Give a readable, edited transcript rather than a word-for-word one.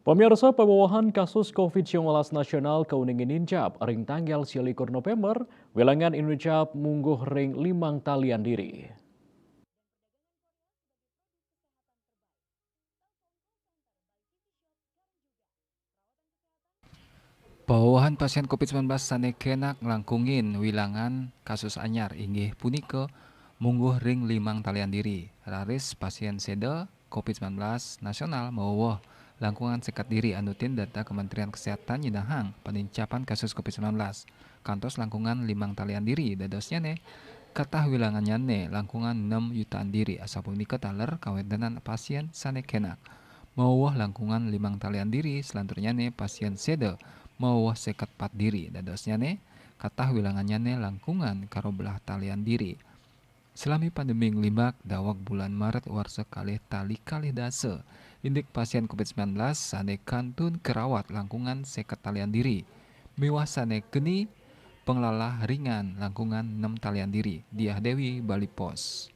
Pemirsa pewawahan kasus COVID-19 nasional keuningin injap ring tanggal 21 November, wilangan Indonesia mungguh ring limang talian diri. Pawawahan pasien COVID-19 sanekenak nglangkungin wilangan kasus anyar inggih punika mungguh ring limang talian diri. Raris pasien seda COVID-19 nasional mawawah langkungan sekat diri anutin data Kementerian Kesehatan nyinahang penincapan kasus COVID-19. Kantos langkungan limang talian diri dadosnya ne katah wilangannya ne langkungan 6 jutaan diri asa punika taler kawentenan pasien sanekenak. Mawah langkungan limang talian diri selanturnya ne pasien seda mawah sekat pat diri dadosnya ne katah wilangannya ne langkungan karo belah talian diri. Selami pandemi limbak dawak bulan Maret warsa kalih tali kalih dase indik pasien COVID-19 sane kantun kerawat langkungan sekat talian diri. Miwah sane geni penglalah ringan langkungan 6 talian diri. Diah Dewi Bali Pos.